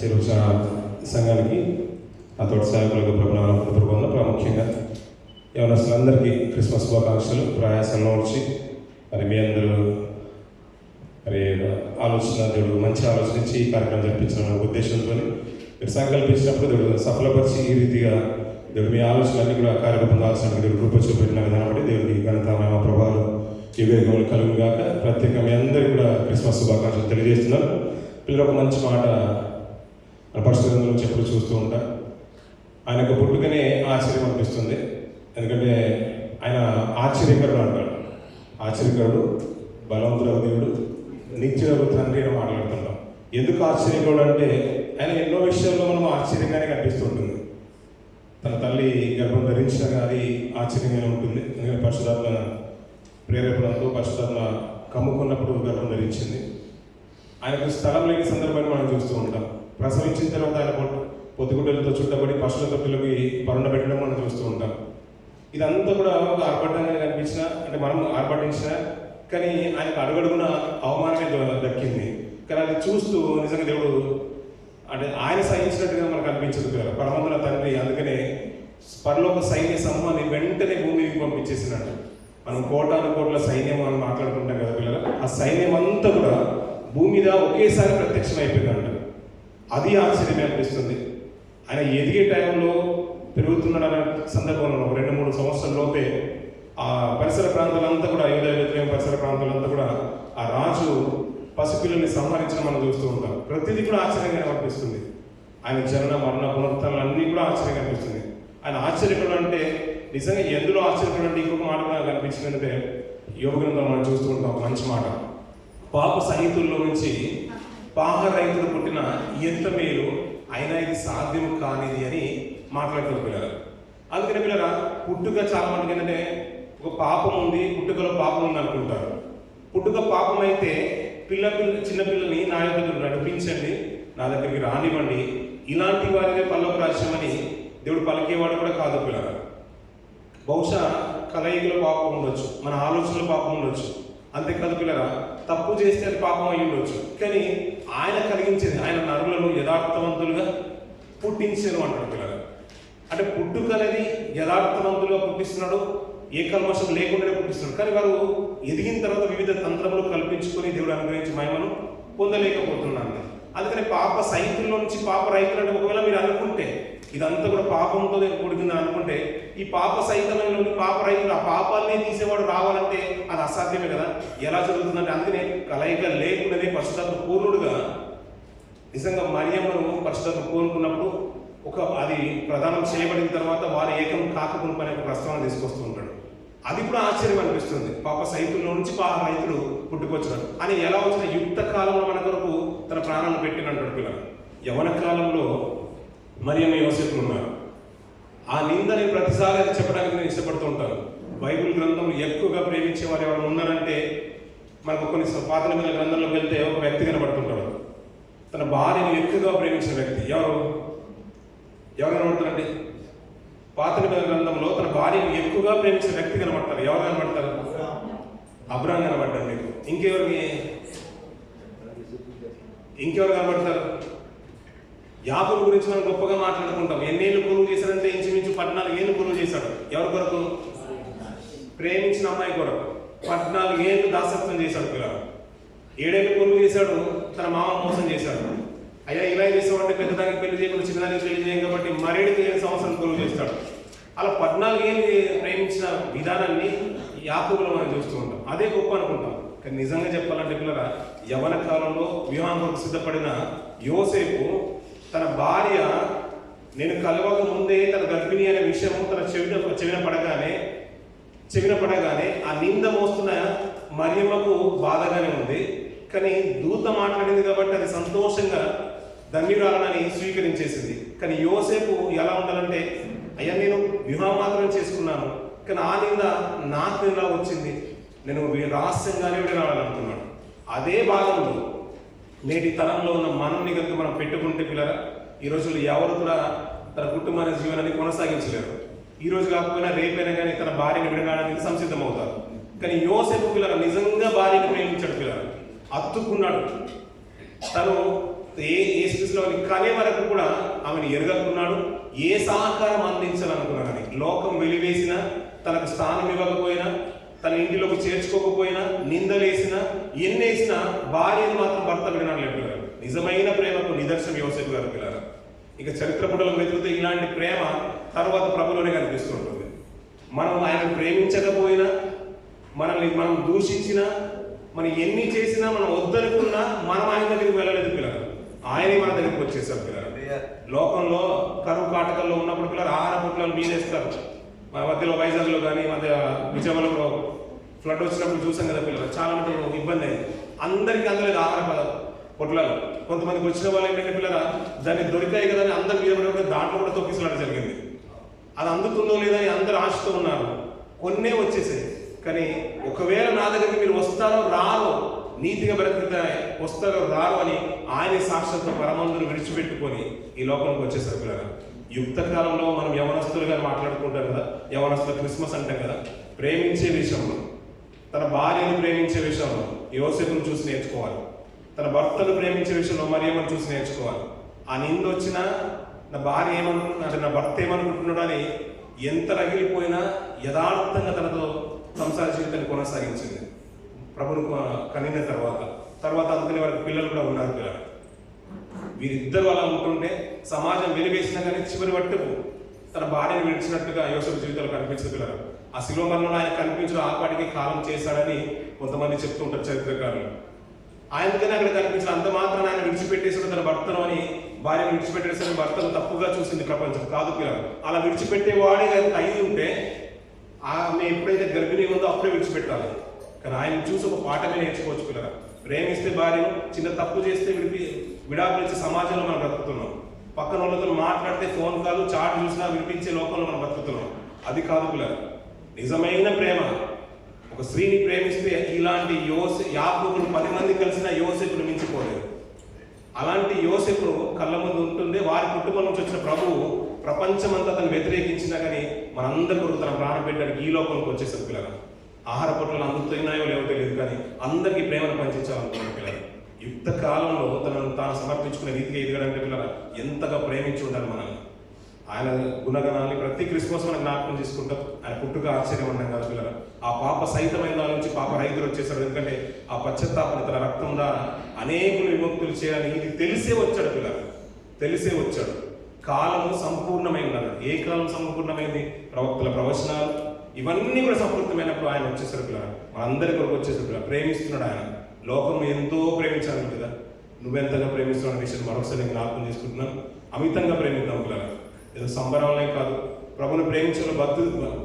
చెరువు సంఘానికి ఆ తోటి సేవకులకు ప్రభుత్వంలో ప్రాముఖ్యంగా యవనస్తులందరికీ క్రిస్మస్ శుభాకాంక్షలు. ప్రయాసంలో వచ్చి మరి మీ అందరూ మరి ఆలోచన దేవుడు మంచి ఆలోచించి ఈ కార్యక్రమం జరిపించిన ఉద్దేశంతో మీరు సంకల్పించినప్పుడు దేవుడు సఫలపరిచి ఈ రీతిగా దేవుడు మీ ఆలోచనలన్నీ కూడా కార్యరూపం కావాల్సిన దేవుడు రూప చూపెట్టిన విధానం బట్టి దేవుడికి ఘనత మహిమ ప్రభావాలు యుగయుగములు కలుగును గాక. ప్రత్యేకంగా మీ అందరికీ కూడా క్రిస్మస్ శుభాకాంక్షలు తెలియజేస్తున్నారు. పిల్లలు ఒక మంచి మాట పరిశుద్ధ గ్రంథంలో చెప్పుడు చూస్తూ ఉంటా. ఆయన యొక్క పుట్టుకనే ఆశ్చర్యం అనిపిస్తుంది. ఎందుకంటే ఆయన ఆశ్చర్యకరుడు అంటాడు. ఆశ్చర్యకరుడు, బలవంతుడు దేవుడు, నిత్యుడు తండ్రి అని మాట్లాడుతుంటాం. ఎందుకు ఆశ్చర్యకరుడు అంటే ఆయన ఎన్నో విషయాల్లో మనం ఆశ్చర్యంగానే కనిపిస్తూ ఉంటుంది. తన తల్లి గర్భం ధరించిన అది ఆశ్చర్యంగానే ఉంటుంది. ఎందుకంటే పరిశుధాత్మ ప్రేరేపణతో పరిశుధాత్మ కమ్ముకున్నప్పుడు గర్భం ధరించింది. ఆయనకు స్థలం లేని సందర్భాన్ని మనం చూస్తూ ఉంటాం. ప్రసవించిన తర్వాత ఆయన పొద్దుగుడ్డలతో చుట్టబడి పశువుల తొట్టులకి పరుండబెట్టడం మనం చూస్తూ ఉంటాం. ఇదంతా కూడా ఒక ఆర్భటంగా కనిపించిన, అంటే మనం ఆర్భటించిన, కానీ ఆయనకు అడుగడుగున అవమానమే దక్కింది. కానీ అది చూస్తూ నిజంగా దేవుడు అంటే ఆయన సహించినట్టుగా మనకు అనిపించదు కదా పరమందుల తండ్రి. అందుకనే పరలోక సైన్య సమూహాన్ని వెంటనే భూమికి పంపించేసినట్టు. మనం కోటానుకోట్ల సైన్యం అని మాట్లాడుకుంటాం కదా పిల్లలు. ఆ సైన్యం అంతా కూడా భూమి మీద ఒకేసారి ప్రత్యక్షం అయిపోయిందంట. అది ఆశ్చర్యమే అనిపిస్తుంది. ఆయన ఎదిగే టైంలో పెరుగుతున్నాడనే సందర్భంలో 2-3 సంవత్సరాల లోపే ఆ పరిసర ప్రాంతాలంతా కూడా అయోధ్య పరిసర ప్రాంతాలంతా కూడా ఆ రాజు పసిపిల్లల్ని సంహరించడం మనం చూస్తూ ఉంటాం. ప్రతిదీ కూడా ఆశ్చర్యంగా అనిపిస్తుంది. ఆయన జనన మరణ పునరుత్థానాలు అన్నీ కూడా ఆశ్చర్యంగా అనిపిస్తుంది. ఆయన ఆశ్చర్యకుడు అంటే నిజంగా ఎందులో ఆశ్చర్యకుడు అంటే ఇంకొక మాట నాకు అనిపించిందంటే యోగ గ్రంథం మనం చూస్తూ ఉంటాం. మంచి మాట, పాప సహితుల్లో నుంచి పాహ రైతులు పుట్టిన ఎంత మేలు అయినా ఇది సాధ్యం కానిది అని మాట్లాడుతూ పిల్లలు. అందుకని పిల్లల పుట్టుక చాలా మందికి ఏంటంటే ఒక పాపం ఉంది, పుట్టుకలో పాపం ఉంది అనుకుంటారు. పుట్టుక పాపం అయితే చిన్నపిల్లల్ని నా యొక్కకు నడిపించండి, నా దగ్గరికి రానివ్వండి, ఇలాంటి వారిదే పల్లవ రాజ్యం అని దేవుడు పలికేవాడు కూడా కాదు పిల్లల. బహుశా కలయికలో పాపం ఉండొచ్చు, మన ఆలోచనలో పాపం ఉండొచ్చు, అంతేకాదు పిల్లల తప్పు చేస్తే అది పాపం అయి ఉండొచ్చు. కానీ ఆయన కలిగించేది ఆయన నరులను యథార్థవంతులుగా పుట్టించాను అంటాడు పిల్లలు. అంటే పుట్టుక అనేది యథార్థవంతులుగా పుట్టిస్తున్నాడు, ఏ కల్మషం లేకుండానే పుట్టిస్తున్నాడు. కానీ వారు ఎదిగిన తర్వాత వివిధ తంత్రములు కల్పించుకొని దేవుడు అనుగ్రహించి మహిమను పొందలేకపోతున్నాను. అందుకని పాప సైతుల్లో నుంచి పాప రైతులు అంటే ఒకవేళ మీరు అనుకుంటే ఇదంతా కూడా పాపంతో కూడుకుందని అనుకుంటే ఈ పాప సైతమైన పాప రైతులు ఆ పాపాలనే తీసేవాడు రావాలంటే అది అసాధ్యమే కదా. ఎలా జరుగుతుందంటే అందుకనే కలయిక లేకుండానే పరిశుద్ధాత్మ పూర్ణుడుగా నిజంగా మరియమ్మను పరిశుద్ధాత్మ కోరుకున్నప్పుడు అది ప్రదానం చేయబడిన తర్వాత వారు ఏకం కాకమునుపు అనే ప్రస్తావన తీసుకొస్తూ ఉంటాడు. అది కూడా ఆశ్చర్యం అనిపిస్తుంది. పాప సైతుల్లో నుంచి పాప రైతులు పుట్టుకొచ్చినాడు అని ఎలా వచ్చిన యుక్త కాలంలో మన కొరకు తన ప్రాణాలను పెట్టినంటాడు పిల్లలు. యవన కాలంలో మరియమ్మ యోసేపులు ఉన్నారు. ఆ నిందని ప్రతిసారి అది చెప్పడానికి నేను ఇష్టపడుతూ ఉంటాను. బైబిల్ గ్రంథంలో ఎక్కువగా ప్రేమించే వారు ఎవరు ఉన్నారంటే మనకు కొన్ని పాత నిబంధనల గ్రంథంలోకి వెళ్తే ఒక వ్యక్తి కనబడుతుంటాడు. తన భార్యను ఎక్కువగా ప్రేమించిన వ్యక్తి ఎవరు కనబడతారండి? పాత నిబంధనల గ్రంథంలో తన భార్యను ఎక్కువగా ప్రేమించిన వ్యక్తి కనబడతారు. ఎవరు కనబడతారు? అబ్రాహాం కనబడ్డారు మీకు. ఇంకెవరు కనబడతారు? యాకోబు గురించి మనం గొప్పగా మాట్లాడుకుంటాం. ఎన్నేళ్ళు కొలువు చేశాడంటే ఇంచుమించు 14 ఏళ్ళు కొలువు చేశాడు. ఎవరి కొరకు? ప్రేమించిన అమ్మాయి కొరకు 14 ఏళ్ళు దాసత్వం చేశాడు పిల్లలు. 7 ఏళ్ళు కొలువు చేశాడు, తన మామ మోసం చేశాడు. అయ్యా ఇలా చేసామంటే పెద్దదానికి పెళ్లి చేయకుండా చిన్నదానికి పెళ్లి చేయం కాబట్టి మరేడికి 7 సంవత్సరాలు కొలువు చేస్తాడు. అలా 14 ఏళ్ళు ప్రేమించిన విధానాన్ని యాకోబులో మనం చూస్తూ ఉంటాం. అదే గొప్ప అనుకుంటాం. కానీ నిజంగా చెప్పాలంటే పిల్లల యవన కాలంలో వివాహం కొరకు సిద్ధపడిన యోసేపు తన భార్య నేను కలవక ముందే తన గర్భిణి అనే విషయం తన చెవిన పడగానే ఆ నింద మోస్తున్న మరియమ్మకు బాధగానే ఉంది. కానీ దూత మాట్లాడింది కాబట్టి అది సంతోషంగా ధన్యురాలని స్వీకరించేసింది. కానీ యోసేపు ఎలా ఉండాలంటే అయ్యా నేను వివాహం మాత్రం చేసుకున్నాను, కానీ ఆ నింద నాకు ఎలా వచ్చింది, నేను రహస్యంగానే వినాలనుకున్నాడు. అదే భాగంలో నేటి తరంలో ఉన్న మనల్ని కనుక మనం పెట్టుకుంటే పిల్లల ఈ రోజుల్లో ఎవరు కూడా తన కుటుంబాన్ని జీవనాన్ని కొనసాగించలేరు. ఈ రోజు కాకపోయినా రేపైనా కానీ తన భార్యను విడడానికి సంసిద్ధమవుతారు. కానీ యోసేపు పిల్లలు నిజంగా భార్యను ప్రేమించాడు పిల్లలు, అత్తుకున్నాడు. తను యేసు తీసుకుని కనే వరకు కూడా ఆమెను ఎరగకున్నాడు. ఏ సహకారం అందించాలనుకున్నా కానీ, లోకం వెలివేసినా, తనకు స్థానం ఇవ్వకపోయినా, తన ఇంటిలోకి చేర్చుకోకపోయినా, నిందలేసినా, ఎన్నేసినా భార్యను మాత్రం భర్త వినడం లేదు. నిజమైన ప్రేమకు నిదర్శనం యోసేపు గారు పిల్లలు. ఇక చరిత్ర పుటలకు వెతుకుతే ఇలాంటి ప్రేమ తర్వాత ప్రభులోనే కనిపిస్తుంటుంది. మనం ఆయన ప్రేమించకపోయినా, మనల్ని మనం దూషించినా, మనం ఎన్ని చేసినా, మనం వద్దనుకున్నా మనం ఆయన దగ్గరికి వెళ్ళలేదు పిల్లలు. ఆయనే మన దగ్గరికి వచ్చేసారు పిల్లలు. లోకంలో కరువు కాటకల్లో ఉన్నప్పుడు పిల్లలు ఆహార పొట్లాలు మీదేస్తారు. మా మధ్యలో వైజాగ్లో కానీ మధ్య విజయవాడలో ఫ్లడ్ వచ్చినప్పుడు చూసాం కదా పిల్లలు, చాలా మటుకు ఇబ్బంది అయింది. అందరికీ అందలేదు ఆహార పొట్లాలు. కొంతమందికి వచ్చిన వాళ్ళు ఏంటంటే పిల్లల దాన్ని దొరికాయి కదా అని అందరి మీద కూడా దాంట్లో కూడా తొక్కిసలాట జరిగింది. అది అందుతుందో లేదో అని అందరు ఆశతో ఉన్నారు. కొన్నే వచ్చేసాయి. కానీ ఒకవేళ నా దగ్గరికి మీరు వస్తారో రారో, నీతిగా బ్రతికితే వస్తారో రారో అని ఆయన సాక్షాత్తు పరమందును విడిచిపెట్టుకొని ఈ లోకంలోకి వచ్చేసారు పిల్లలు. యుక్త కాలంలో మనం యవనస్తులుగా మాట్లాడుకుంటాం కదా, యవనస్తులు క్రిస్మస్ అంటాం కదా. ప్రేమించే విషయంలో, తన భార్యను ప్రేమించే విషయంలో యోసేపును చూసి నేర్చుకోవాలి. తన భర్తను ప్రేమించే విషయంలో మరియమ్మను చూసి నేర్చుకోవాలి. ఆ నింద వచ్చినా నా భార్య ఏమనుకుంటున్నా అంటే నా భర్త ఏమనుకుంటున్నాడు అని ఎంత రగిలిపోయినా యథార్థంగా తనతో సంసార జీవితాన్ని కొనసాగించింది. ప్రభును కనిన తర్వాత అందుకని వారికి పిల్లలు కూడా ఉన్నారు పిల్లలు. వీరిద్దరు అలా ఉంటుంటే సమాజం వెలివేసినా కానీ చివరి వట్టుకు తన భార్యను విడిచినట్టుగా యోసేపు జీవితంలో కనిపించదు పిల్లలు. ఆ శిలువ మరణంలో ఆయన కనిపించడం ఆపాటికి కాలం చేశాడని కొంతమంది చెప్తూ ఉంటారు చరిత్రకారులు. ఆయనకనే అక్కడ కనిపించిన అంత మాత్రం ఆయన విడిచిపెట్టేసాడు తన భర్తను అని, భార్యను విడిచిపెట్టేసిన భర్తను తప్పుగా చూసింది ప్రపంచం. కాదు పిల్లలు, అలా విడిచిపెట్టేవాడే అయి ఉంటే ఆమె ఎప్పుడైతే గర్భిణీ ఉందో అప్పుడే విడిచిపెట్టాలి. కానీ ఆయన చూసి ఒక పాఠమే నేర్చుకోవచ్చు పిల్లలు. ప్రేమిస్తే భార్యను, చిన్న తప్పు చేస్తే విడాకులు ఇచ్చే సమాజంలో మనం బ్రతుకుతున్నాం. పక్కన వాళ్ళతో మాట్లాడితే ఫోన్ కాల్ చాట్ చూసినా వినిపించే లోకంలో మనం బ్రతుకుతున్నాం. అది కాదు పిల్లలు. నిజమైన ప్రేమ ఒక స్త్రీని ప్రేమిస్తే ఇలాంటి యాకోబును 10 మంది కలిసిన యోసేపును మించిపోలేదు. అలాంటి యోసేపును కళ్ళ ముందు ఉంటుండే వారి కుటుంబం నుంచి వచ్చిన ప్రభువు ప్రపంచమంతా తను వ్యతిరేకించినా కానీ మనందరి కొరకు తన ప్రాణం పెట్టడానికి ఈ లోకంలోకి వచ్చేసారు పిల్లలు. ఆహార పొట్లాలు అందుతున్నాయో లేవో తెలియదు, కానీ అందరికీ ప్రేమను పంచించాలనుకున్నారు పిల్లలు. యుక్త కాలంలో తాను సమర్పించుకునే రీతిగా ఎదగడానికి పిల్లలు ఎంతగా ప్రేమించి ఉండాలి మనల్ని. ఆయన గుణగణాన్ని ప్రతి క్రిస్మస్ మనం జ్ఞాపకం చేసుకుంటాం. ఆయన పుట్టుక ఆశ్చర్యం అంటాం కదా పిల్లలు. ఆ పాప సైతమైన దాని నుంచి పాప రైతులు వచ్చేసాడు. ఎందుకంటే ఆ పశ్చాత్తాపం తన రక్తం ద్వారా అనేకులు విముక్తులు చేయాలని ఇది తెలిసే వచ్చాడు పిల్లలు, తెలిసే వచ్చాడు. కాలము సంపూర్ణమైంది అన్నాడు. ఏ కాలం సంపూర్ణమైంది? ప్రవక్తల ప్రవచనాలు ఇవన్నీ కూడా సంపూర్ణమైనప్పుడు ఆయన వచ్చేసారు పిల్లలు. మనందరి కొరకు వచ్చేసారు పిల్లలు. ప్రేమిస్తున్నాడు ఆయన. లోకం ఎంతో ప్రేమించాలి కదా, నువ్వెంతగా ప్రేమిస్తున్నావు అనే విషయం మరొకసారి జ్ఞాపకం చేసుకుంటున్నాను. అమితంగా ప్రేమిద్దాం పిల్లలు. ఏదో సంబరాలనే కాదు, ప్రభుని ప్రేమించడంలో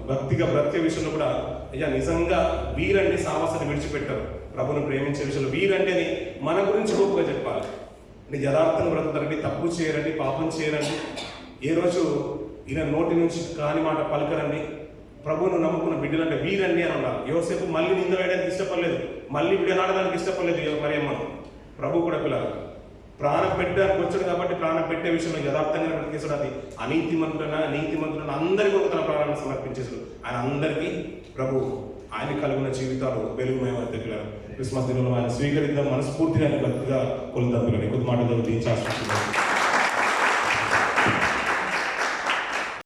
భక్తిగా బ్రతికే విషయంలో కూడా అయ్యా నిజంగా వీరండి సాహసాన్ని విడిచిపెట్టారు. ప్రభుని ప్రేమించే విషయంలో వీరండి అని మన గురించి గొప్పగా చెప్పాలి. అంటే యథార్థంగా బ్రతుకుతారండి, తప్పు చేయరండి, పాపం చేయరండి, ఏ రోజు ఈయన నోటి నుంచి కాని మాట పలకరండి, ప్రభువును నమ్ముకున్న బిడ్డలంటే వీరండి అని అన్నారు. యోసేపు మళ్ళీ నింద వేయడానికి ఇష్టపడలేదు, మళ్ళీ విడనాడడానికి ఇష్టపడలేదు మరియమ్మను. ప్రభు కూడా పిల్లలు ప్రాణం పెట్టడానికి వచ్చాడు కాబట్టి ప్రాణం పెట్టే విషయంలో యథార్థంగా బ్రతికేసాడు. అది నీతిమంతులైన అందరికీ ఒక తన ప్రాణాన్ని సమర్పించేసాడు. ఆయన అందరికీ ప్రభు ఆయన కలిగిన జీవితాలు వెలుగుమయమైతే పిల్లలు. క్రిస్మస్ దినంలో ఆయన స్వీకరిద్దాం, మనస్ఫూర్తిగా ఆయన భక్తిగా కొలుద్దాం పిల్లలు. కొద్ది మాటలు దీనికి